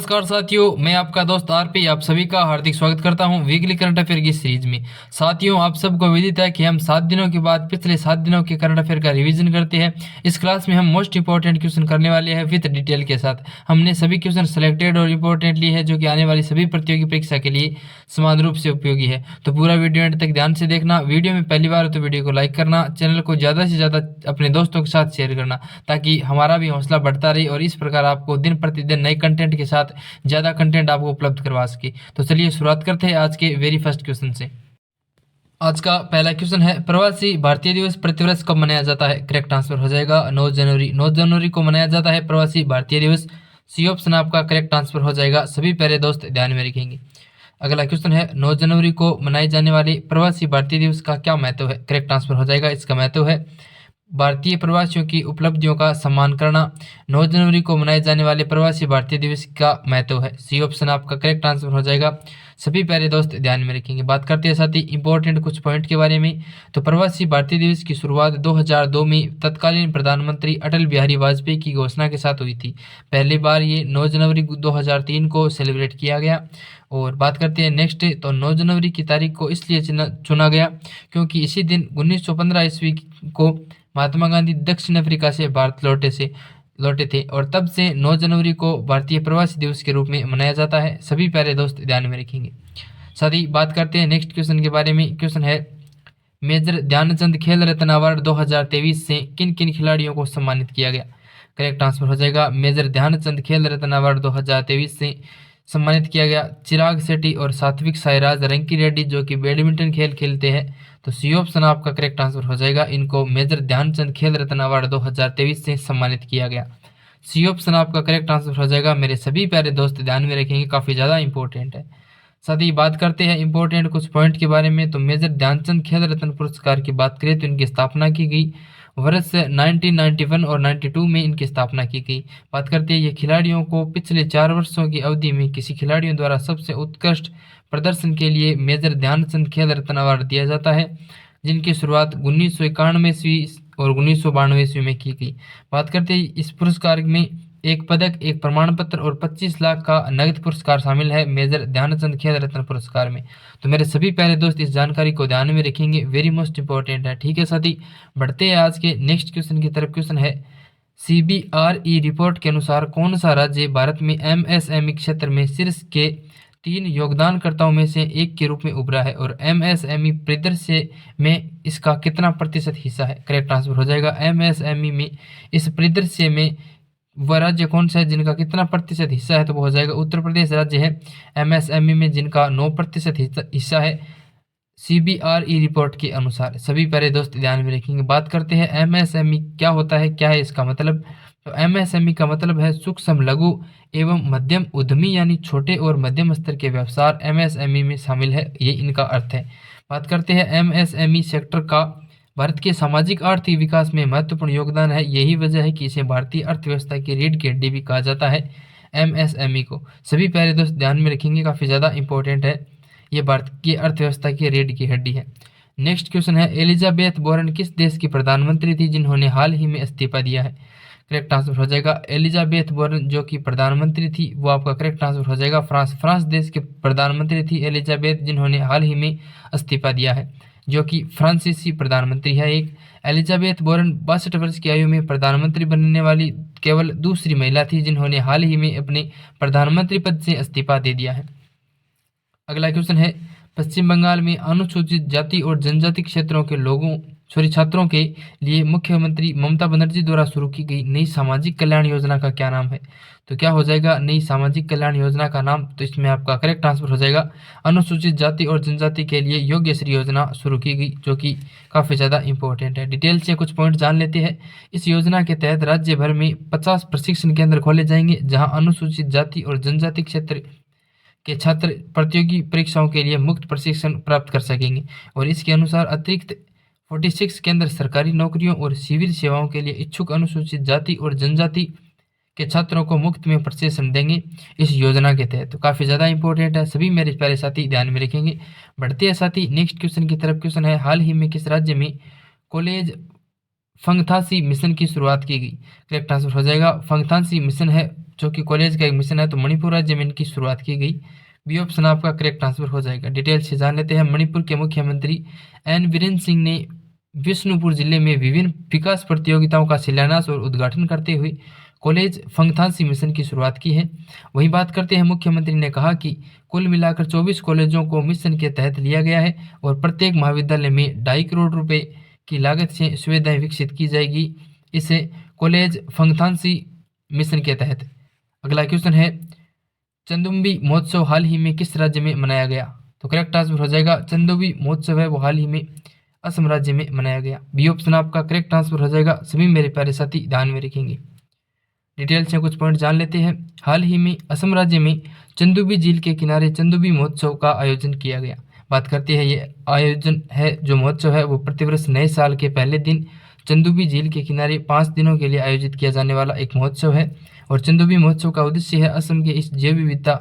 नमस्कार साथियों, मैं आपका दोस्त आरपी आप सभी का हार्दिक स्वागत करता हूं वीकली करंट अफेयर की सीरीज में। साथियों, आप सबको विदित है कि हम 7 दिनों के बाद पिछले 7 दिनों के करंट अफेयर का रिवीजन करते हैं। इस क्लास में हम मोस्ट इंपॉर्टेंट क्वेश्चन करने वाले हैं विद डिटेल के साथ। हमने सभी क्वेश्चन सिलेक्टेड और इंपॉर्टेंट लिए हैं जो कि आने वाली सभी प्रतियोगी परीक्षा के लिए समान रूप से उपयोगी है। तो पूरा वीडियो एंड तक ध्यान से देखना। वीडियो में पहली बार हो तो वीडियो को लाइक करना, चैनल को ज़्यादा से ज़्यादा अपने दोस्तों के साथ शेयर करना ताकि हमारा भी हौसला बढ़ता रहे और इस प्रकार आपको दिन प्रतिदिन नए कंटेंट के साथ ज़्यादा कंटेंट आपको उपलब्ध करवा सके। तो चलिए शुरुआत करते हैं आज के वेरी फर्स्ट क्वेश्चन से। आज का पहला क्वेश्चन है, प्रवासी भारतीय दिवस प्रतिवर्ष कब मनाया जाता है? करेक्ट आंसर हो जाएगा 9 जनवरी। 9 जनवरी को मनाया जाता है प्रवासी भारतीय दिवस। सी ऑप्शन आपका करेक्ट आंसर हो जाएगा। सभी प्यारे दोस्त ध्यान में रखेंगे। अगला क्वेश्चन है, 9 जनवरी को मनाए जाने वाले प्रवासी भारतीय दिवस का क्या महत्व है? करेक्ट आंसर हो जाएगा। इसका महत्व है भारतीय प्रवासियों की उपलब्धियों का सम्मान करना। 9 जनवरी को मनाए जाने वाले प्रवासी भारतीय दिवस का महत्व है। सी ऑप्शन आपका करेक्ट आंसर हो जाएगा। सभी प्यारे दोस्त ध्यान में रखेंगे। बात करते हैं साथ ही इंपॉर्टेंट कुछ पॉइंट के बारे में। तो प्रवासी भारतीय दिवस की शुरुआत 2002 में तत्कालीन प्रधानमंत्री अटल बिहारी वाजपेयी की घोषणा के साथ हुई थी। पहली बार ये 9 जनवरी 2003 को सेलिब्रेट किया गया। और बात करते हैं नेक्स्ट, तो 9 जनवरी की तारीख को इसलिए चुना गया क्योंकि इसी दिन 1915 ईस्वी को महात्मा गांधी दक्षिण अफ्रीका से भारत लौटे थे और तब से 9 जनवरी को भारतीय प्रवासी दिवस के रूप में मनाया जाता है। सभी प्यारे दोस्त ध्यान में रखेंगे। साथ ही बात करते हैं नेक्स्ट क्वेश्चन के बारे में। क्वेश्चन है, मेजर ध्यानचंद खेल रत्न अवार्ड 2023 से किन किन खिलाड़ियों को सम्मानित किया गया? करेक्ट आंसर हो जाएगा। मेजर ध्यानचंद खेल रत्न अवार्ड 2023 से सम्मानित किया गया चिराग शेट्टी और सात्विक साईराज रंकी रेड्डी जो कि बैडमिंटन खेल खेलते हैं। तो सी ऑप्शन आपका करेक्ट आंसर हो जाएगा। इनको मेजर ध्यानचंद खेल रत्न अवार्ड 2023 से सम्मानित किया गया। सी ऑप्शन आपका करेक्ट आंसर हो जाएगा। मेरे सभी प्यारे दोस्त ध्यान में रखेंगे, काफ़ी ज़्यादा इंपॉर्टेंट है। साथ ही बात करते हैं इंपॉर्टेंट कुछ पॉइंट के बारे में। तो मेजर ध्यानचंद खेल रत्न पुरस्कार की बात करें तो इनकी स्थापना की गई वर्ष 1991 और 92 में इनकी स्थापना की गई। बात करते हैं ये खिलाड़ियों को पिछले 4 वर्षों की अवधि में किसी खिलाड़ियों द्वारा सबसे उत्कृष्ट प्रदर्शन के लिए मेजर ध्यानचंद खेल रत्न अवार्ड दिया जाता है, जिनकी शुरुआत 1991 और 1992 में की गई। बात करते हैं इस पुरस्कार में एक पदक, एक प्रमाण पत्र और 25 लाख का नगद पुरस्कार शामिल है मेजर ध्यानचंद खेल रत्न पुरस्कार में। तो मेरे सभी प्यारे दोस्त इस जानकारी को ध्यान में रखेंगे, वेरी मोस्ट इंपॉर्टेंट है। ठीक है साथी, बढ़ते हैं आज के नेक्स्ट क्वेश्चन की तरफ। क्वेश्चन है, CBRE रिपोर्ट के अनुसार कौन सा राज्य भारत में MSME क्षेत्र में शीर्ष के 3 योगदानकर्ताओं में से एक के रूप में उभरा है और MSME परिदृश्य में इसका कितना प्रतिशत हिस्सा है? करेक्ट आंसर हो जाएगा। MSME में इस परिदृश्य में वह राज्य कौन सा है जिनका कितना प्रतिशत हिस्सा है? तो वो हो जाएगा उत्तर प्रदेश राज्य है MSME में, जिनका 9% हिस्सा है CBRE रिपोर्ट के अनुसार। सभी प्यारे दोस्त ध्यान में रखेंगे। बात करते हैं MSME क्या होता है, क्या है इसका मतलब। तो MSME का मतलब है सूक्ष्म लघु एवं मध्यम उद्यमी, यानी छोटे और मध्यम स्तर के व्यवसाय MSME में शामिल है, ये इनका अर्थ है। बात करते हैं MSME सेक्टर का भारत के सामाजिक आर्थिक विकास में महत्वपूर्ण योगदान है। यही वजह है कि इसे भारतीय अर्थव्यवस्था की रीढ़ की हड्डी भी कहा जाता है MSME को। सभी प्यारे दोस्त ध्यान में रखेंगे, काफ़ी ज़्यादा इंपॉर्टेंट है, ये भारत की अर्थव्यवस्था की रीढ़ की हड्डी है। नेक्स्ट क्वेश्चन है, एलिजाबेथ वॉरेन किस देश की प्रधानमंत्री थी जिन्होंने हाल ही में इस्तीफा दिया है? करेक्ट आंसर हो जाएगा एलिजाबेथ वॉरेन जो कि प्रधानमंत्री थी वो आपका करेक्ट आंसर हो जाएगा फ्रांस देश के प्रधानमंत्री थी एलिजाबेथ, जिन्होंने हाल ही में इस्तीफा दिया है, जो कि फ्रांसीसी प्रधानमंत्री है। एक एलिजाबेथ वॉरेन 62 वर्ष की आयु में प्रधानमंत्री बनने वाली केवल दूसरी महिला थी जिन्होंने हाल ही में अपने प्रधानमंत्री पद से इस्तीफा दे दिया है। अगला क्वेश्चन है, पश्चिम बंगाल में अनुसूचित जाति और जनजाति क्षेत्रों के छात्रों के लिए मुख्यमंत्री ममता बनर्जी द्वारा शुरू की गई नई सामाजिक कल्याण योजना का क्या नाम है? तो क्या हो जाएगा नई सामाजिक कल्याण योजना का नाम? तो इसमें आपका करेक्ट आंसर हो जाएगा अनुसूचित जाति और जनजाति के लिए योग्यश्री योजना शुरू की गई, जो कि काफ़ी ज़्यादा इंपॉर्टेंट है। डिटेल से कुछ पॉइंट जान लेते हैं। इस योजना के तहत राज्य भर में 50 प्रशिक्षण केंद्र खोले जाएंगे जहाँ अनुसूचित जाति और जनजाति क्षेत्र के छात्र प्रतियोगी परीक्षाओं के लिए मुफ्त प्रशिक्षण प्राप्त कर सकेंगे और इसके अनुसार अतिरिक्त 46 केंद्र सरकारी नौकरियों और सिविल सेवाओं के लिए इच्छुक अनुसूचित जाति और जनजाति के छात्रों को मुफ्त में प्रशिक्षण देंगे इस योजना के तहत। तो काफ़ी ज़्यादा इंपॉर्टेंट है, सभी मेरे प्यारे साथी ध्यान में रखेंगे। बढ़ते हैं साथी नेक्स्ट क्वेश्चन की तरफ। क्वेश्चन है, हाल ही में किस राज्य में कॉलेज फंगथासी मिशन की शुरुआत की गई? करेक्ट आंसर हो जाएगा फंगथासी मिशन है जो कि कॉलेज का एक मिशन है, तो मणिपुर राज्य में इनकी शुरुआत की गई। बी ऑप्शन आपका करेक्ट आंसर हो जाएगा। डिटेल से जान लेते हैं। मणिपुर के मुख्यमंत्री एन बीरेन सिंह ने बिष्णुपुर जिले में विभिन्न विकास प्रतियोगिताओं का शिलान्यास और उद्घाटन करते हुए कॉलेज फंगथांसी मिशन की शुरुआत की है। वहीं बात करते हैं, मुख्यमंत्री ने कहा कि कुल मिलाकर 24 कॉलेजों को मिशन के तहत लिया गया है और प्रत्येक महाविद्यालय में 2.5 करोड़ रुपए की लागत से सुविधाएं विकसित की जाएगी इसे कॉलेज फंगथांसी मिशन के तहत। अगला क्वेश्चन है, चंदुम्बी महोत्सव हाल ही में किस राज्य में मनाया गया? तो करेक्ट आंसर हो जाएगा चंदुम्बी महोत्सव है वो हाल ही में असम राज्य में मनाया गया। बी ऑप्शन आपका करेक्ट आंसर हो जाएगा। सभी मेरे प्यारे साथी ध्यान में रखेंगे। डिटेल से कुछ पॉइंट जान लेते हैं। हाल ही में असम राज्य में चंदुबी झील के किनारे चंदुबी महोत्सव का आयोजन किया गया। बात करते हैं, ये आयोजन है जो महोत्सव है वो प्रतिवर्ष नए साल के पहले दिन चंदुबी झील के किनारे 5 दिनों के लिए आयोजित किया जाने वाला एक महोत्सव है। और चंदुबी महोत्सव का उद्देश्य है असम के इस जैव विविधता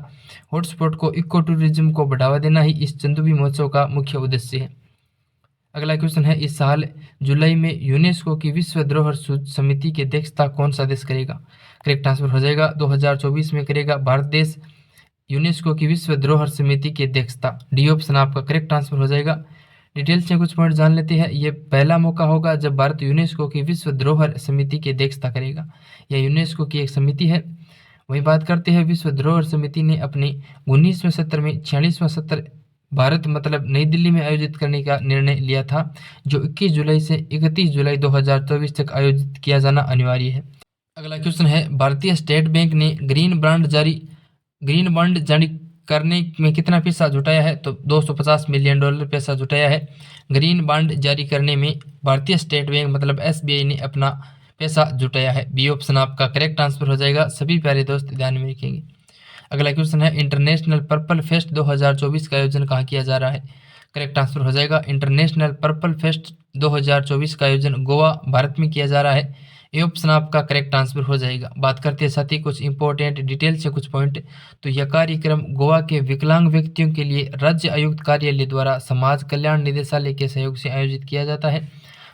हॉटस्पॉट को इको टूरिज्म को बढ़ावा देना ही इस चंदुबी महोत्सव का मुख्य उद्देश्य है। अगला क्वेश्चन है, इस साल जुलाई में यूनेस्को की विश्व धरोहर समिति की अध्यक्षता कौन सा देश करेगा? करेक्ट आंसर हो जाएगा 2024 में करेगा भारत देश यूनेस्को की विश्व धरोहर समिति की अध्यक्षता। डी ऑप्शन आपका करेक्ट आंसर हो जाएगा। डिटेल्स से कुछ पॉइंट जान लेते हैं। ये पहला मौका होगा जब भारत यूनेस्को की विश्व धरोहर समिति की अध्यक्षता करेगा। यह यूनेस्को की एक समिति है। वही बात करते हैं, विश्व धरोहर समिति ने अपने 19वें सत्र में 46वां सत्र भारत मतलब नई दिल्ली में आयोजित करने का निर्णय लिया था, जो 21 जुलाई से 31 जुलाई 2024 तक आयोजित किया जाना अनिवार्य है। अगला क्वेश्चन है, भारतीय स्टेट बैंक ने ग्रीन बॉन्ड जारी करने में कितना पैसा जुटाया है? तो $250 मिलियन पैसा जुटाया है। ग्रीन बॉन्ड जारी करने में भारतीय स्टेट बैंक मतलब SBI ने अपना पैसा जुटाया है। बी ऑप्शन आपका करेक्ट आंसर हो जाएगा। सभी प्यारे दोस्त ध्यान में रखेंगे। अगला क्वेश्चन है, इंटरनेशनल पर्पल फेस्ट 2024 का आयोजन कहाँ किया जा रहा है? करेक्ट आंसर हो जाएगा इंटरनेशनल पर्पल फेस्ट 2024 का आयोजन गोवा भारत में किया जा रहा है। ये ऑप्शन आपका करेक्ट आंसर हो जाएगा। बात करते हैं साथ ही कुछ इंपॉर्टेंट डिटेल से कुछ पॉइंट। तो यह कार्यक्रम गोवा के विकलांग व्यक्तियों के लिए राज्य आयुक्त कार्यालय द्वारा समाज कल्याण निदेशालय के सहयोग से आयोजित किया जाता है।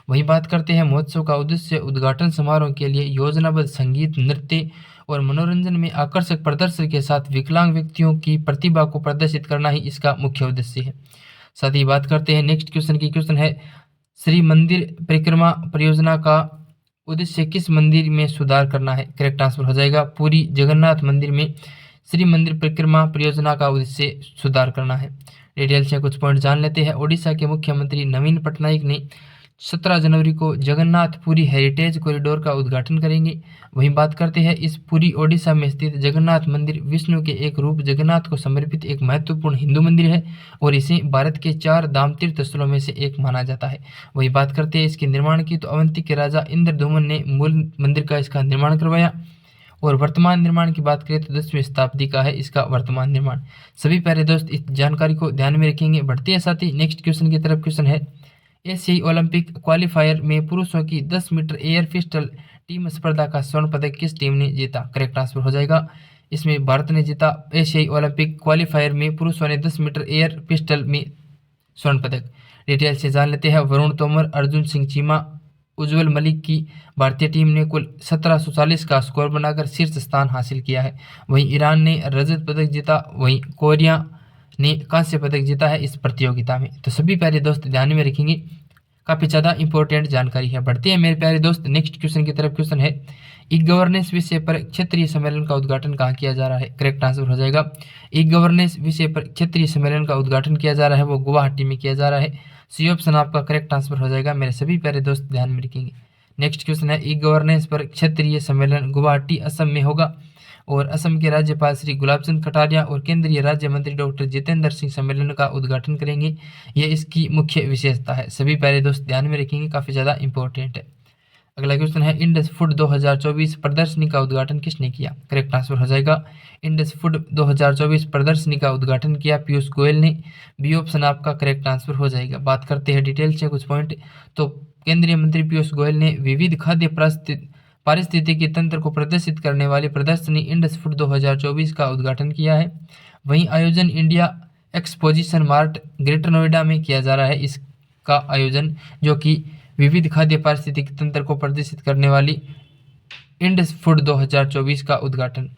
वहीं बात करते हैं, महोत्सव का उद्देश्य उद्घाटन समारोह के लिए योजनाबद्ध संगीत, नृत्य और मनोरंजन में आकर्षक प्रदर्शन के साथ विकलांग व्यक्तियों की प्रतिभा को प्रदर्शित करना ही इसका मुख्य उद्देश्य है। साथ ही बात करते हैं नेक्स्ट क्वेश्चन की। क्वेश्चन है, श्री मंदिर परिक्रमा परियोजना का उद्देश्य किस मंदिर में सुधार करना है? करेक्ट आंसर हो जाएगा पुरी जगन्नाथ मंदिर में श्री मंदिर परिक्रमा परियोजना का उद्देश्य सुधार करना है। डिटेल से कुछ पॉइंट जान लेते हैं। ओडिशा के मुख्यमंत्री नवीन पटनायक ने 17 जनवरी को जगन्नाथ पुरी हेरिटेज कॉरिडोर का उद्घाटन करेंगे। वहीं बात करते हैं, इस पुरी ओडिशा में स्थित जगन्नाथ मंदिर विष्णु के एक रूप जगन्नाथ को समर्पित एक महत्वपूर्ण हिंदू मंदिर है और इसे भारत के 4 धाम तीर्थ स्थलों में से एक माना जाता है। वही बात करते हैं इसके निर्माण की, तो अवंती के राजा इंद्रधुमन ने मूल मंदिर का इसका निर्माण करवाया। और वर्तमान निर्माण की बात करें तो 10वीं शताब्दी का है इसका वर्तमान निर्माण। सभी प्यारे दोस्त इस जानकारी को ध्यान में रखेंगे। बढ़ते हैं साथ ही नेक्स्ट क्वेश्चन की तरफ। क्वेश्चन है, एशियाई ओलंपिक क्वालिफायर में पुरुषों की 10 मीटर एयर पिस्टल टीम स्पर्धा का स्वर्ण पदक किस टीम ने जीता? करेक्ट आंसर हो जाएगा, इसमें भारत ने जीता। एशियाई ओलंपिक क्वालिफायर में पुरुषों ने 10 मीटर एयर पिस्टल में स्वर्ण पदक। डिटेल से जान लेते हैं। वरुण तोमर, अर्जुन सिंह चीमा, उज्जवल मलिक की भारतीय टीम ने कुल 1740 का स्कोर बनाकर शीर्ष स्थान हासिल किया है। वहीं ईरान ने रजत पदक जीता, वहीं कोरिया ने कांस्य पदक जीता है इस प्रतियोगिता में। तो सभी प्यारे दोस्त ध्यान में रखेंगे, काफ़ी ज़्यादा इंपॉर्टेंट जानकारी है। बढ़ते हैं मेरे प्यारे दोस्त नेक्स्ट क्वेश्चन की तरफ। क्वेश्चन है, ई गवर्नेंस विषय पर क्षेत्रीय सम्मेलन का उद्घाटन कहाँ किया जा रहा है? करेक्ट आंसर हो जाएगा, ई गवर्नेंस विषय पर क्षेत्रीय सम्मेलन का उद्घाटन किया जा रहा है वो गुवाहाटी में किया जा रहा है। सी ऑप्शन आपका करेक्ट आंसर हो जाएगा। मेरे सभी प्यारे दोस्त ध्यान में रखेंगे। नेक्स्ट क्वेश्चन है, ई गवर्नेंस पर क्षेत्रीय सम्मेलन गुवाहाटी असम में होगा और असम के राज्यपाल श्री गुलाबचंद कटारिया और केंद्रीय राज्य मंत्री डॉक्टर जितेंद्र सिंह सम्मेलन का उद्घाटन करेंगे। यह इसकी मुख्य विशेषता है। सभी प्यारे दोस्त ध्यान में रखेंगे, काफ़ी ज़्यादा इंपॉर्टेंट है। अगला क्वेश्चन है, इंडस फूड 2024 प्रदर्शनी का उद्घाटन किसने किया? करेक्ट आंसर हो जाएगा, इंडस फूड 2024 प्रदर्शनी का उद्घाटन किया पीयूष गोयल ने। बी ऑप्शन आपका करेक्ट आंसर हो जाएगा। बात करते हैं डिटेल से कुछ पॉइंट। तो केंद्रीय मंत्री पीयूष गोयल ने विविध खाद्य पारिस्थितिकी तंत्र को प्रदर्शित करने वाली प्रदर्शनी इंडस फूड 2024 का उद्घाटन किया है। वहीं आयोजन India exposition mart greater Noida में किया जा रहा है इसका आयोजन, जो कि विविध खाद्य पारिस्थितिकी तंत्र को प्रदर्शित करने वाली इंडस फूड 2024 का उद्घाटन।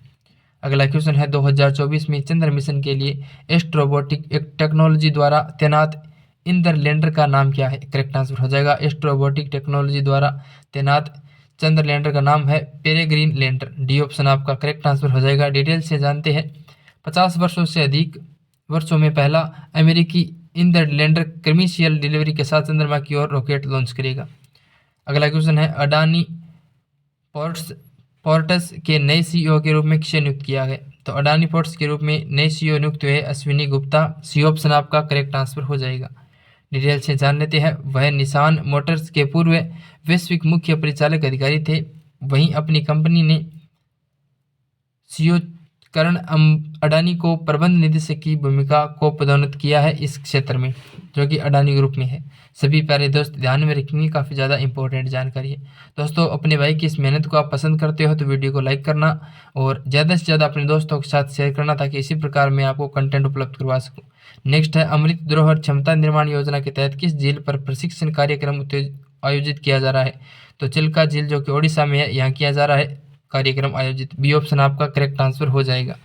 अगला क्वेश्चन है 2024 में चंद्र मिशन के लिए एस्ट्रोबोटिक एक टेक्नोलॉजी द्वारा तैनात इंदर लैंडर का नाम क्या है? करेक्ट आंसर हो जाएगा एस्ट्रोबोटिक टेक्नोलॉजी द्वारा तैनात चंद्र लैंडर का नाम है पेरेग्रीन लैंडर। डी ऑप्शन आपका करेक्ट आंसर हो जाएगा। डिटेल से जानते हैं। 50 वर्षों से अधिक वर्षों में पहला अमेरिकी इंदर लैंडर कमर्शियल डिलीवरी के साथ चंद्रमा की ओर रॉकेट लॉन्च करेगा। अगला क्वेश्चन है अडानी पोर्ट्स के नए सीईओ के रूप में किसे नियुक्त किया गया? तो अडानी पोर्ट्स के रूप में नए सीईओ नियुक्त हुए अश्विनी गुप्ता। सी ऑप्शन आपका करेक्ट आंसर हो जाएगा। डिटेल से जान लेते हैं। वह निसान मोटर्स के पूर्व वैश्विक मुख्य परिचालक अधिकारी थे। वहीं अपनी कंपनी ने सीईओ करण अडानी को प्रबंध निदेशक की भूमिका को पदोन्नत किया है इस क्षेत्र में, जो कि अडानी ग्रुप में है। सभी प्यारे दोस्त ध्यान में रखेंगे, काफ़ी ज़्यादा इंपॉर्टेंट जानकारी है। दोस्तों अपने भाई की इस मेहनत को आप पसंद करते हो तो वीडियो को लाइक करना और ज़्यादा से ज़्यादा अपने दोस्तों के साथ शेयर करना, ताकि इसी प्रकार मैं आपको कंटेंट उपलब्ध करवा सकूँ। नेक्स्ट है अमृत धरोहर क्षमता निर्माण योजना के तहत किस झील पर प्रशिक्षण कार्यक्रम आयोजित किया जा रहा है? तो चिल्का झील जो कि ओडिशा में है, यहाँ किया जा रहा है कार्यक्रम आयोजित। बी ऑप्शन आपका करेक्ट आंसर हो जाएगा।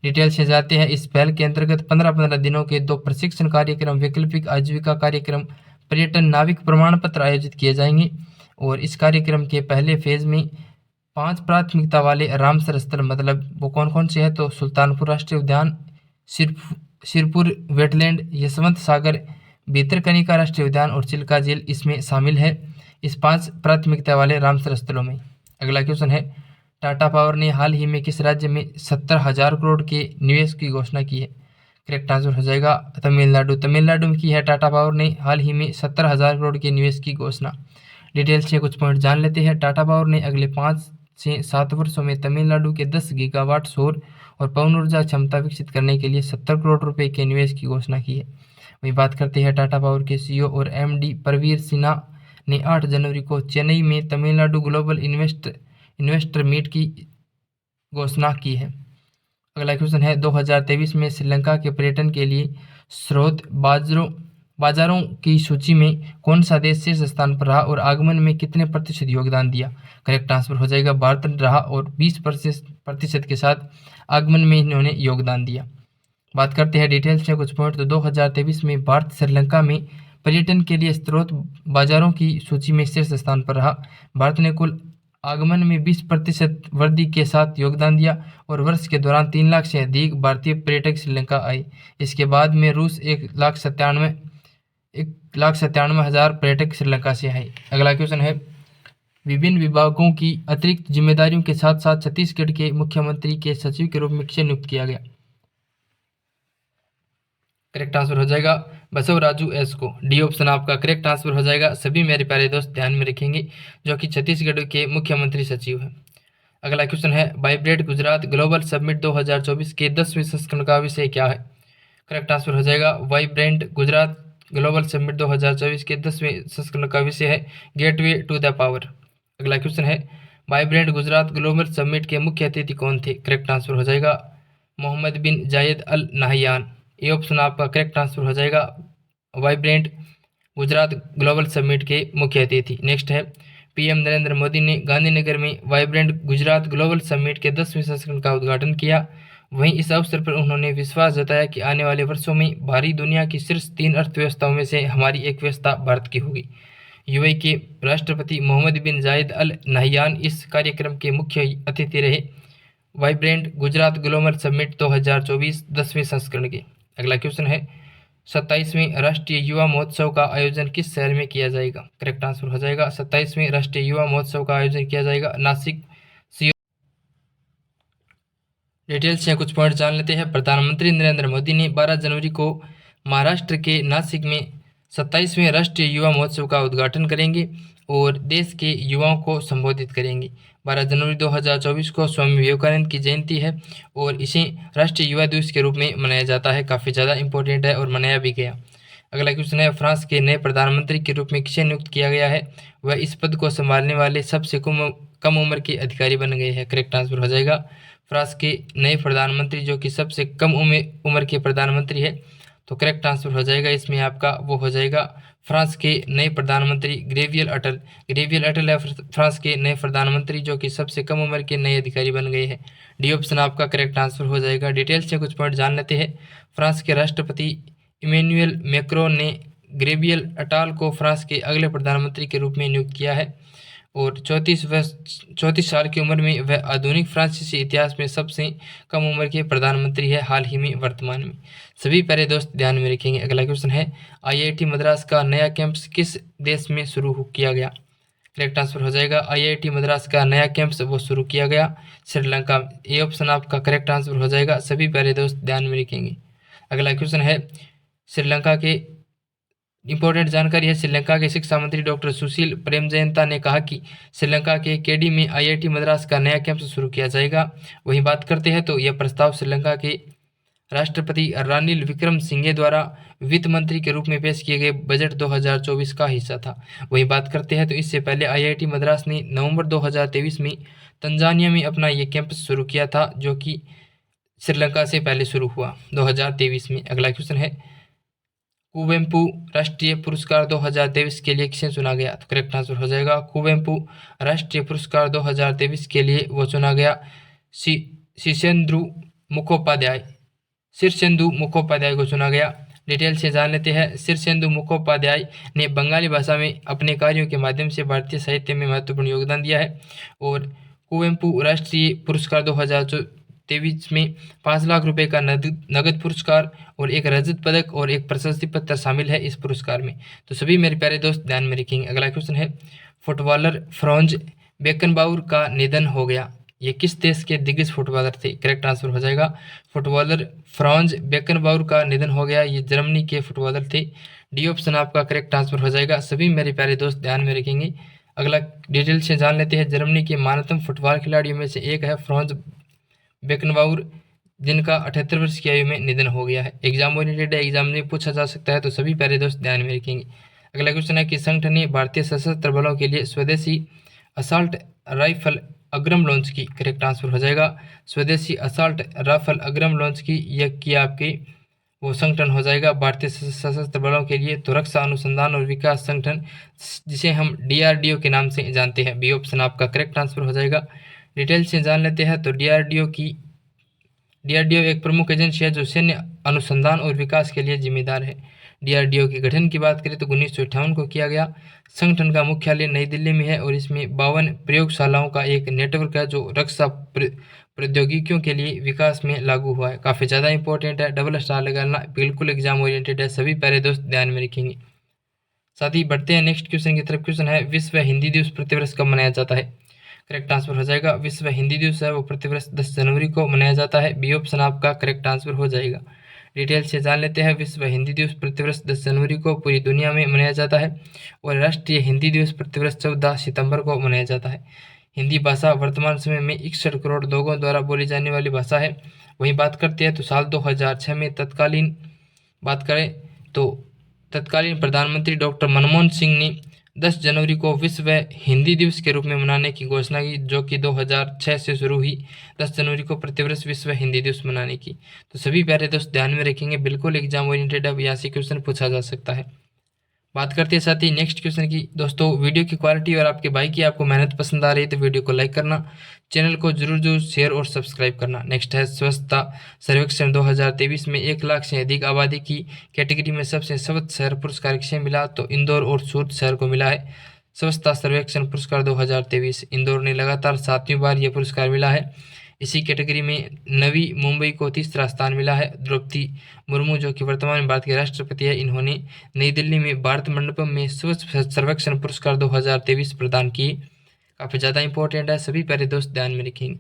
डिटेल से जाते हैं। इस पहल के अंतर्गत 15-15 दिनों के 2 प्रशिक्षण कार्यक्रम, वैकल्पिक आजीविका कार्यक्रम, पर्यटन नाविक प्रमाण पत्र आयोजित किए जाएंगे। और इस कार्यक्रम के पहले फेज में 5 प्राथमिकता वाले रामसर स्थल, मतलब वो कौन कौन से हैं? तो सुल्तानपुर राष्ट्रीय उद्यान, सिरपुर वेटलैंड, यशवंत सागर, भितरकनिका राष्ट्रीय उद्यान और चिल्का झील इसमें शामिल है, इस 5 प्राथमिकता वाले रामसर स्थलों में। अगला क्वेश्चन है टाटा पावर ने हाल ही में किस राज्य में 70,000 करोड़ के निवेश की घोषणा की है? करेक्ट आंसर हो जाएगा तमिलनाडु। तमिलनाडु में की है टाटा पावर ने हाल ही में 70,000 करोड़ के निवेश की घोषणा। डिटेल से कुछ पॉइंट जान लेते हैं। टाटा पावर ने अगले 5 से 7 वर्षों में तमिलनाडु के 10 गीगावाट सौर और पवन ऊर्जा क्षमता विकसित करने के लिए 70 करोड़ रुपए के निवेश की घोषणा की है। वही बात करते हैं टाटा पावर के सीईओ और एमडी प्रवीर सिन्हा ने 8 जनवरी को चेन्नई में तमिलनाडु ग्लोबल इन्वेस्टर मीट की घोषणा की है। अगला क्वेश्चन है 2023 में श्रीलंका के पर्यटन के लिए स्रोत बाजारों की सूची में कौन सा देश शीर्ष स्थान पर रहा और आगमन में कितने प्रतिशत योगदान दिया? करेक्ट आंसर हो जाएगा भारत रहा और 20% के साथ आगमन में इन्होंने योगदान दिया। बात करते हैं डिटेल से कुछ पॉइंट। तो 2023 में भारत श्रीलंका में पर्यटन के लिए स्रोत बाजारों की सूची में शीर्ष स्थान पर रहा। भारत ने कुल आगमन में 20% वृद्धि के साथ योगदान दिया और वर्ष के दौरान 3 लाख से अधिक भारतीय पर्यटक श्रीलंका आए। इसके बाद में रूस 1,97,000 पर्यटक श्रीलंका से आए। अगला क्वेश्चन है विभिन्न विभागों की अतिरिक्त जिम्मेदारियों के साथ साथ छत्तीसगढ़ के मुख्यमंत्री के सचिव के रूप में किसे नियुक्त किया गया? करेक्ट आंसर हो जाएगा बसवराजू एस को। डी ऑप्शन आपका करेक्ट आंसर हो जाएगा। सभी मेरे प्यारे दोस्त ध्यान में रखेंगे, जो कि छत्तीसगढ़ के मुख्यमंत्री सचिव है। अगला क्वेश्चन है वाइब्रेंट गुजरात ग्लोबल समिट 2024 के 10वें संस्करण का विषय क्या है? करेक्ट आंसर हो जाएगा वाइब्रेंट गुजरात ग्लोबल समिट 2024 के 10वें संस्करण का विषय है गेटवे टू द पावर। अगला क्वेश्चन है वाइब्रेंट गुजरात ग्लोबल समिट के मुख्य अतिथि कौन थे? करेक्ट आंसर हो जाएगा मोहम्मद बिन जायद अल नाहयान। ये ऑप्शन आपका करेक्ट आंसर हो जाएगा वाइब्रेंट गुजरात ग्लोबल समिट के मुख्य अतिथि। नेक्स्ट है पीएम नरेंद्र मोदी ने गांधीनगर में वाइब्रेंट गुजरात ग्लोबल समिट के 10वें संस्करण का उद्घाटन किया। वहीं इस अवसर पर उन्होंने विश्वास जताया कि आने वाले वर्षों में भारी दुनिया की शीर्ष 3 अर्थव्यवस्थाओं में से हमारी एक व्यवस्था भारत की होगी। यूएई के राष्ट्रपति मोहम्मद बिन जायद अल नाहयान इस कार्यक्रम के मुख्य अतिथि रहे। वाइब्रेंट गुजरात ग्लोबल समिट 2024 10वें संस्करण के। अगला क्वेश्चन है 27वें राष्ट्रीय युवा महोत्सव का आयोजन किस शहर में किया जाएगा? करेक्ट आंसर हो जाएगा 27वें राष्ट्रीय युवा महोत्सव का आयोजन किया जाएगा नासिक। डिटेल्स से कुछ पॉइंट जान लेते हैं। प्रधानमंत्री नरेंद्र मोदी ने 12 जनवरी को महाराष्ट्र के नासिक में 27वें राष्ट्रीय युवा महोत्सव का उद्घाटन करेंगे और देश के युवाओं को संबोधित करेंगे। 12 जनवरी 2024 को स्वामी विवेकानंद की जयंती है और इसे राष्ट्रीय युवा दिवस के रूप में मनाया जाता है। काफ़ी ज़्यादा इंपॉर्टेंट है और मनाया भी गया। अगला क्वेश्चन है फ्रांस के नए प्रधानमंत्री के रूप में किसे नियुक्त किया गया है? वह इस पद को संभालने वाले सबसे कम उम्र के अधिकारी बन गए हैं। करेक्ट आंसर हो जाएगा फ्रांस के नए प्रधानमंत्री, जो कि सबसे कम उम्र के प्रधानमंत्री है। तो करेक्ट आंसर हो जाएगा इसमें आपका वो हो जाएगा फ्रांस के नए प्रधानमंत्री ग्रेवियल अटल है फ्रांस के नए प्रधानमंत्री, जो कि सबसे कम उम्र के नए अधिकारी बन गए हैं। डी ऑप्शन आपका करेक्ट आंसर हो जाएगा। डिटेल से कुछ पॉइंट जान लेते हैं। फ्रांस के राष्ट्रपति इमैनुअल मैक्रोन ने ग्रेवियल अटाल को फ्रांस के अगले प्रधानमंत्री के रूप में नियुक्त किया है और 34 साल की उम्र में वह आधुनिक फ्रांसीसी इतिहास में सबसे कम उम्र के प्रधानमंत्री है हाल ही में वर्तमान में। सभी प्यारे दोस्त ध्यान में रखेंगे। अगला क्वेश्चन है, आईआईटी मद्रास का नया कैंपस किस देश में शुरू किया गया? करेक्ट आंसर हो जाएगा आईआईटी मद्रास का नया कैंपस वो शुरू किया गया श्रीलंका। ए ऑप्शन आपका करेक्ट आंसर हो जाएगा। सभी प्यारे दोस्त ध्यान में रखेंगे। अगला क्वेश्चन है, श्रीलंका के इंपॉर्टेंट जानकारी है। श्रीलंका के शिक्षा मंत्री डॉक्टर सुशील प्रेमजयंता ने कहा कि श्रीलंका के केडी में आईआईटी मद्रास का नया कैंपस शुरू किया जाएगा। वहीं बात करते हैं तो यह प्रस्ताव श्रीलंका के राष्ट्रपति रानिल विक्रमसिंघे द्वारा वित्त मंत्री के रूप में पेश किए गए बजट 2024 का हिस्सा था। वहीं बात करते हैं तो इससे पहले आईआईटी मद्रास ने नवंबर 2023 में तंजानिया में अपना ये कैंपस शुरू किया था, जो कि श्रीलंका से पहले शुरू हुआ 2023 में। अगला क्वेश्चन है, कुवेम्पु राष्ट्रीय पुरस्कार 2023 के लिए किसे चुना गया? तो करेक्ट आंसर हो जाएगा कुवेम्पु राष्ट्रीय पुरस्कार 2023 के लिए वो चुना गया शीर्षेंदु मुखोपाध्याय को चुना गया। डिटेल से जान लेते हैं। शीर्षेंदु मुखोपाध्याय ने बंगाली भाषा में अपने कार्यों के माध्यम से भारतीय साहित्य में महत्वपूर्ण योगदान दिया है और कुवेम्पु राष्ट्रीय पुरस्कार 2023 में 5 लाख रुपए का नगद पुरस्कार और एक रजत पदक और एक प्रशस्ति पत्र शामिल है इस पुरस्कार में। तो सभी मेरे प्यारे दोस्त ध्यान में रखेंगे। अगला क्वेश्चन है, फुटबॉलर फ्रांज बेकनबाउर का निधन हो गया। ये किस देश के दिग्गज फुटबॉलर थे? करेक्ट आंसर हो जाएगा फुटबॉलर फ्रांज बेकनबाउर का निधन हो गया। ये जर्मनी के फुटबॉलर थे। डी ऑप्शन आपका करेक्ट आंसर हो जाएगा। सभी मेरे प्यारे दोस्त ध्यान में रखेंगे। अगला डिटेल से जान लेते हैं। जर्मनी के महानतम फुटबॉल खिलाड़ियों में से एक है फ्रांज बेकनबाउर, जिनका 78 वर्ष की आयु में निधन हो गया है। एग्जाम ओरिएंटेड एग्जाम में पूछा जा सकता है, तो सभी प्यारे दोस्त ध्यान में रखेंगे। अगला क्वेश्चन है कि संगठन ने भारतीय सशस्त्र बलों के लिए स्वदेशी असॉल्ट राइफल अग्रम लॉन्च की। करेक्ट आंसर हो जाएगा स्वदेशी असॉल्ट राइफल अग्रम लॉन्च की। यह किया आपके वो संगठन हो जाएगा भारतीय सशस्त्र बलों के लिए तो रक्षा अनुसंधान और विकास संगठन, जिसे हम डीआरडीओ के नाम से जानते हैं। बी ऑप्शन आपका करेक्ट आंसर हो जाएगा। डिटेल से जान लेते हैं तो डीआरडीओ एक प्रमुख एजेंसी है जो सैन्य अनुसंधान और विकास के लिए जिम्मेदार है। डीआरडीओ के गठन की बात करें तो 1958 को किया गया। संगठन का मुख्यालय नई दिल्ली में है और इसमें 52 प्रयोगशालाओं का एक नेटवर्क है जो रक्षा प्रौद्योगिकियों के लिए विकास में लागू हुआ है। काफ़ी ज़्यादा इंपॉर्टेंट है, डबल स्टार लगाना, बिल्कुल एग्जाम ओरिएंटेड है। सभी प्यारे दोस्त ध्यान में रखेंगे। साथ ही बढ़ते हैं नेक्स्ट क्वेश्चन की तरफ। क्वेश्चन है, विश्व हिंदी दिवस प्रतिवर्ष कब मनाया जाता है? करेक्ट आंसर हो जाएगा विश्व हिंदी दिवस है वो प्रतिवर्ष 10 जनवरी को मनाया जाता है। बी ऑप्शन आपका करेक्ट आंसर हो जाएगा। डिटेल से जान लेते हैं। विश्व हिंदी दिवस प्रतिवर्ष 10 जनवरी को पूरी दुनिया में मनाया जाता है और राष्ट्रीय हिंदी दिवस प्रतिवर्ष 14 सितंबर को मनाया जाता है। हिंदी भाषा वर्तमान समय में 61 करोड़ लोगों द्वारा बोली जाने वाली भाषा है। वहीं बात करते हैं तो साल 2006 में तत्कालीन प्रधानमंत्री डॉक्टर मनमोहन सिंह ने 10 जनवरी को विश्व हिंदी दिवस के रूप में मनाने की घोषणा की, जो कि 2006 से शुरू हुई 10 जनवरी को प्रतिवर्ष विश्व हिंदी दिवस मनाने की। तो सभी प्यारे दोस्त ध्यान में रखेंगे, बिल्कुल एग्जाम ओरिएंटेड अब यहाँ से क्वेश्चन पूछा जा सकता है। बात करते हैं साथ ही नेक्स्ट क्वेश्चन की। दोस्तों वीडियो की क्वालिटी और आपके भाई की आपको मेहनत पसंद आ रही है तो वीडियो को लाइक करना, चैनल को जरूर शेयर और सब्सक्राइब करना। नेक्स्ट है स्वच्छता सर्वेक्षण 2023 में 1 लाख से अधिक आबादी की कैटेगरी में सबसे स्वच्छ शहर पुरस्कार किसे मिला? तो इंदौर और सूरत शहर को मिला है स्वच्छता सर्वेक्षण पुरस्कार 2023। इंदौर ने लगातार 7वीं बार यह पुरस्कार मिला है। इसी कैटेगरी में नवी मुंबई को तीसरा स्थान मिला है। द्रौपदी मुर्मू जो कि वर्तमान में भारत के राष्ट्रपति है, इन्होंने नई दिल्ली में भारत मंडपम में स्वच्छ सर्वेक्षण पुरस्कार 2023 प्रदान किए। काफ़ी ज़्यादा इंपॉर्टेंट है, सभी प्यारे दोस्त ध्यान में रखेंगे।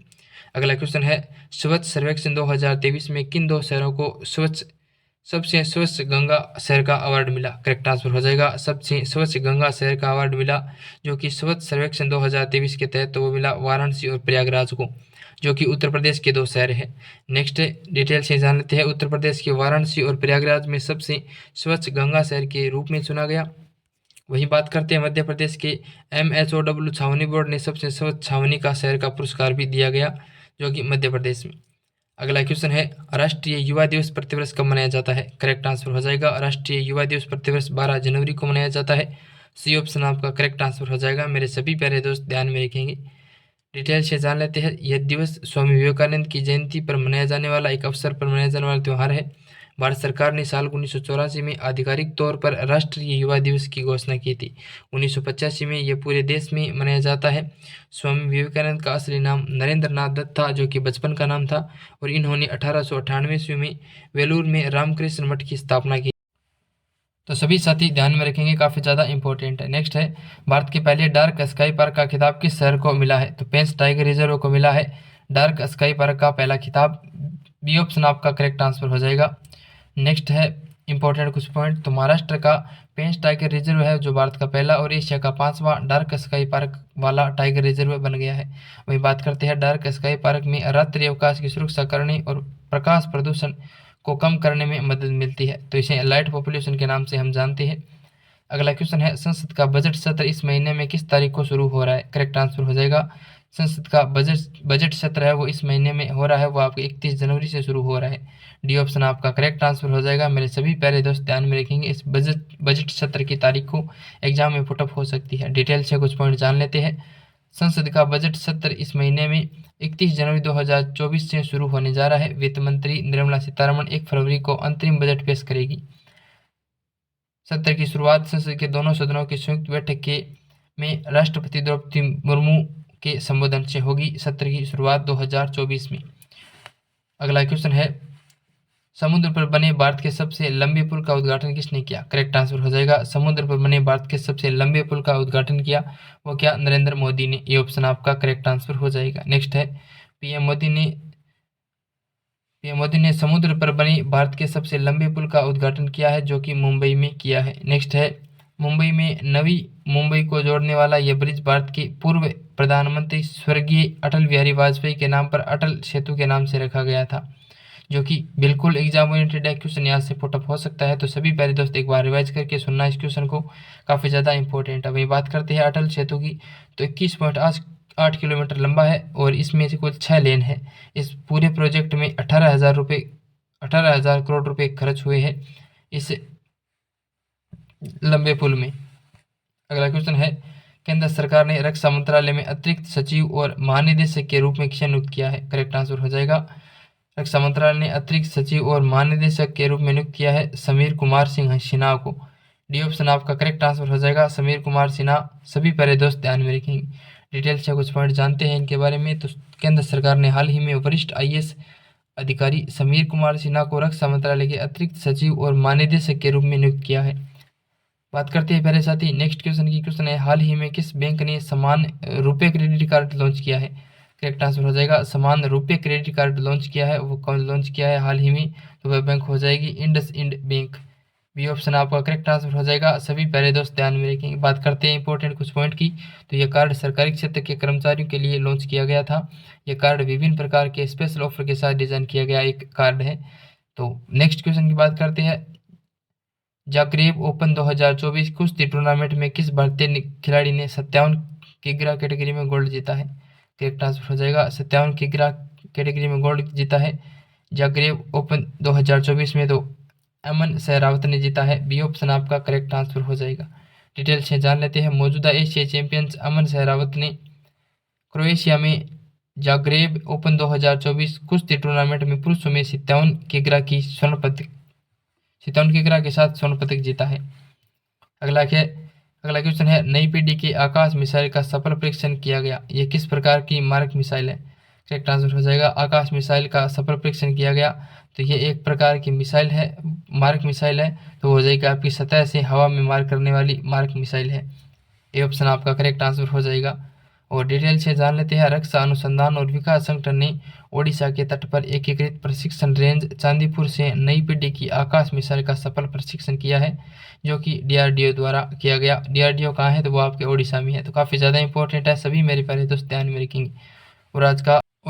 अगला क्वेश्चन है, स्वच्छ सर्वेक्षण 2023 में किन 2 शहरों को सबसे स्वच्छ गंगा शहर का अवार्ड मिला? करेक्ट आंसर हो जाएगा सबसे स्वच्छ गंगा शहर का अवार्ड मिला, जो कि स्वच्छ सर्वेक्षण 2023 के तहत वो मिला वाराणसी और प्रयागराज को, जो कि उत्तर प्रदेश के 2 शहर हैं। नेक्स्ट डिटेल से जान लेते हैं। उत्तर प्रदेश के वाराणसी और प्रयागराज में सबसे स्वच्छ गंगा शहर के रूप में चुना गया। वहीं बात करते हैं मध्य प्रदेश के MHOW छावनी बोर्ड ने सबसे स्वच्छ छावनी का शहर का पुरस्कार भी दिया गया, जो कि मध्य प्रदेश में। अगला क्वेश्चन है राष्ट्रीय युवा दिवस प्रतिवर्ष कब मनाया जाता है? करेक्ट आंसर हो जाएगा राष्ट्रीय युवा दिवस प्रतिवर्ष 12 जनवरी को मनाया जाता है। सी ऑप्शन आपका करेक्ट आंसर हो जाएगा। मेरे सभी प्यारे दोस्त ध्यान में रखेंगे। डिटेल से जान लेते हैं। यह दिवस स्वामी विवेकानंद की जयंती पर मनाया जाने वाला एक अवसर पर मनाया जाने वाला त्यौहार है। भारत सरकार ने साल 1984 में आधिकारिक तौर पर राष्ट्रीय युवा दिवस की घोषणा की थी। 1985 में यह पूरे देश में मनाया जाता है। स्वामी विवेकानंद का असली नाम नरेंद्र नाथ दत्त था, जो कि बचपन का नाम था, और इन्होंने 1898 में वेलूर में रामकृष्ण मठ की स्थापना की। तो सभी साथी ध्यान में रखेंगे, काफ़ी ज़्यादा इंपॉर्टेंट है। नेक्स्ट है भारत के पहले डार्क स्काई पार्क का खिताब किस शहर को मिला है? तो पेंच टाइगर रिजर्व को मिला है डार्क स्काई पार्क का पहला खिताब। बी ऑप्शन आपका करेक्ट आंसर हो जाएगा। नेक्स्ट है इंपॉर्टेंट कुछ पॉइंट। तो महाराष्ट्र का पेंच टाइगर रिजर्व है जो भारत का पहला और एशिया का 5वां डार्क स्काई पार्क वाला टाइगर रिजर्व बन गया है। वही बात करते हैं डार्क स्काई पार्क में रात्रि अवकाश की सुरक्षा करने और प्रकाश प्रदूषण को कम करने में मदद मिलती है, तो इसे लाइट पॉपुलेशन के नाम से हम जानते हैं। अगला क्वेश्चन है संसद का बजट सत्र इस महीने में किस तारीख को शुरू हो रहा है? करेक्ट आंसर हो जाएगा संसद का बजट सत्र है वो इस महीने में हो रहा है, वो आपके 31 जनवरी से शुरू हो रहा है। डी ऑप्शन आपका करेक्ट आंसर हो जाएगा। मेरे सभी प्यारे दोस्त ध्यान में रखेंगे, इस बजट सत्र की तारीख को एग्जाम में पुटअप हो सकती है। डिटेल से कुछ पॉइंट जान लेते हैं। संसद का बजट सत्र इस महीने में 31 जनवरी 2024 से शुरू होने जा रहा है। वित्त मंत्री निर्मला सीतारमण 1 फरवरी को अंतरिम बजट पेश करेगी। सत्र की शुरुआत संसद के दोनों सदनों की संयुक्त बैठक के में राष्ट्रपति द्रौपदी मुर्मू के संबोधन से होगी। सत्र की शुरुआत 2024 में। अगला क्वेश्चन है समुद्र पर बने भारत के सबसे लंबे पुल का उद्घाटन किसने किया? करेक्ट आंसर हो जाएगा समुद्र पर बने भारत के सबसे लंबे पुल का उद्घाटन किया वो क्या? नरेंद्र मोदी ने। ये ऑप्शन आपका करेक्ट आंसर हो जाएगा। नेक्स्ट है पीएम मोदी ने समुद्र पर बने भारत के सबसे लंबे पुल का उद्घाटन किया है जो कि मुंबई में किया है। नेक्स्ट है मुंबई में नवी मुंबई को जोड़ने वाला यह ब्रिज भारत के पूर्व प्रधानमंत्री स्वर्गीय अटल बिहारी वाजपेयी के नाम पर अटल सेतु के नाम से रखा गया था, जो कि बिल्कुल एग्जाम ओरिएंटेड है। क्वेश्चन यहाँ से पुटअप हो सकता है, तो सभी प्यारे दोस्त एक बार रिवाइज करके सुनना इस क्वेश्चन को, काफ़ी ज़्यादा इंपॉर्टेंट है। वही बात करते हैं अटल सेतु की, तो 21.8 किलोमीटर लंबा है और इसमें से कुल 6 लेन है। इस पूरे प्रोजेक्ट में 18,000 करोड़ रुपए खर्च हुए हैं इस लंबे पुल में। अगला क्वेश्चन है केंद्र सरकार ने रक्षा मंत्रालय में अतिरिक्त सचिव और महानिदेशक के रूप में किसे नियुक्त किया है? करेक्ट आंसर हो जाएगा रक्षा मंत्रालय ने अतिरिक्त सचिव और महानिदेशक के रूप में नियुक्त किया है समीर कुमार सिंह सिन्हा को। डी ऑप्शन आपका करेक्ट आंसर हो जाएगा समीर कुमार सिन्हा। सभी प्यारे दोस्त ध्यान में रखेंगे, डिटेल से कुछ पॉइंट जानते हैं इनके बारे में। तो केंद्र सरकार ने हाल ही में वरिष्ठ आईएएस अधिकारी समीर कुमार सिन्हा को रक्षा मंत्रालय के अतिरिक्त सचिव और महानिदेशक के रूप में नियुक्त किया है। बात करते हैं प्यारे साथी नेक्स्ट क्वेश्चन की। क्वेश्चन है हाल ही में किस बैंक ने समान रुपए क्रेडिट कार्ड लॉन्च किया है? करेक्ट आंसर हो जाएगा समान रुपए क्रेडिट कार्ड लॉन्च किया है, वो कौन लॉन्च किया है हाल ही में? तो वह बैंक हो जाएगी इंडसइंड बैंक। बी ऑप्शन आपका करेक्ट आंसर हो जाएगा। सभी प्यारे दोस्त ध्यान में रखेंगे। बात करते हैं इंपॉर्टेंट कुछ पॉइंट की, तो यह कार्ड सरकारी क्षेत्र के कर्मचारियों के लिए लॉन्च किया गया था। यह कार्ड विभिन्न प्रकार के स्पेशल ऑफर के साथ डिजाइन किया गया एक कार्ड है। तो नेक्स्ट क्वेश्चन की बात करते हैं जाग्रेब ओपन 2024 कुश्ती टूर्नामेंट में किस भारतीय खिलाड़ी ने 57 किग्रा कैटेगरी में गोल्ड जीता है? करेक्ट आंसर हो जाएगा 57 किग्रा कैटेगरी में गोल्ड जीता है जाग्रेब ओपन 2024 में, तो अमन सहरावत ने जीता है। बी ऑप्शन आपका करेक्ट आंसर हो जाएगा। डिटेल से जान लेते हैं। मौजूदा एशियाई चैंपियंस अमन सहरावत ने क्रोएशिया में जाग्रेब ओपन 2024 कुश्ती टूर्नामेंट में पुरुषों में 57 किग्रा के साथ स्वर्ण पदक जीता है। अगला क्वेश्चन है नई पीढ़ी की आकाश मिसाइल का सफल परीक्षण किया गया, यह किस प्रकार की मारक मिसाइल है? करेक्ट आंसर हो जाएगा आकाश मिसाइल का सफल परीक्षण किया गया, तो ये एक प्रकार की मिसाइल है, मारक मिसाइल है, तो हो जाएगा आपकी सतह से हवा में मार करने वाली मारक मिसाइल है। ये ऑप्शन आपका करेक्ट आंसर हो जाएगा। और डिटेल से जान लेते हैं। रक्षा अनुसंधान और विकास संगठन ने ओडिशा के तट पर एकीकृत प्रशिक्षण रेंज चांदीपुर से नई पीढ़ी की आकाश मिसाइल का सफल प्रशिक्षण किया है, जो कि डीआरडीओ द्वारा किया गया। डीआरडीओ कहाँ है? तो वो आपके ओडिशा में है। तो काफ़ी ज़्यादा इंपॉर्टेंट है, सभी मेरे प्यारे दोस्त ध्यान में रखेंगे। और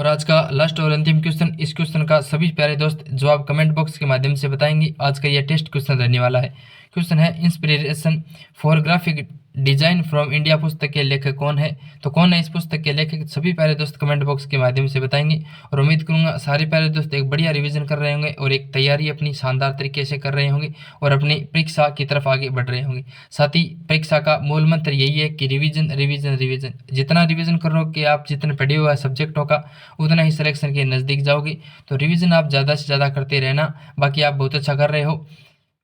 आज का लास्ट और अंतिम क्वेश्चन, इस क्वेश्चन का सभी प्यारे दोस्त जवाब कमेंट बॉक्स के माध्यम से बताएंगे। आज का यह टेस्ट क्वेश्चन रहने वाला है। क्वेश्चन है inspiration for graphic design from India पुस्तक के लेखक कौन है? तो कौन है इस पुस्तक के लेखक? सभी प्यारे दोस्त कमेंट बॉक्स के माध्यम से बताएंगे और उम्मीद करूंगा सारे प्यारे दोस्त एक बढ़िया रिवीजन कर रहे होंगे और एक तैयारी अपनी शानदार तरीके से कर रहे होंगे और अपनी परीक्षा की तरफ आगे बढ़ रहे होंगे। साथ ही परीक्षा का मूल मंत्र यही है कि रिवीजन रिवीजन रिवीजन। जितना रिवीजन करोगे आप, जितने पढ़े हुआ सब्जेक्टों का, उतना ही सिलेक्शन के नज़दीक जाओगे। तो रिवीजन आप ज़्यादा से ज़्यादा करते रहना। बाकी आप बहुत अच्छा कर रहे हो।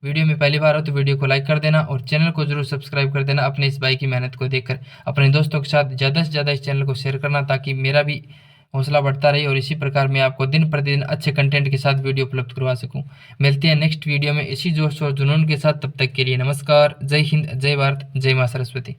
वीडियो में पहली बार हो तो वीडियो को लाइक कर देना और चैनल को जरूर सब्सक्राइब कर देना। अपने इस भाई की मेहनत को देखकर अपने दोस्तों के साथ ज़्यादा से ज़्यादा इस चैनल को शेयर करना, ताकि मेरा भी हौसला बढ़ता रहे और इसी प्रकार मैं आपको दिन प्रतिदिन अच्छे कंटेंट के साथ वीडियो उपलब्ध करवा सकूं। मिलते हैं नेक्स्ट वीडियो में इसी जोश और जुनून के साथ। तब तक के लिए नमस्कार। जय हिंद, जय भारत, जय मां सरस्वती।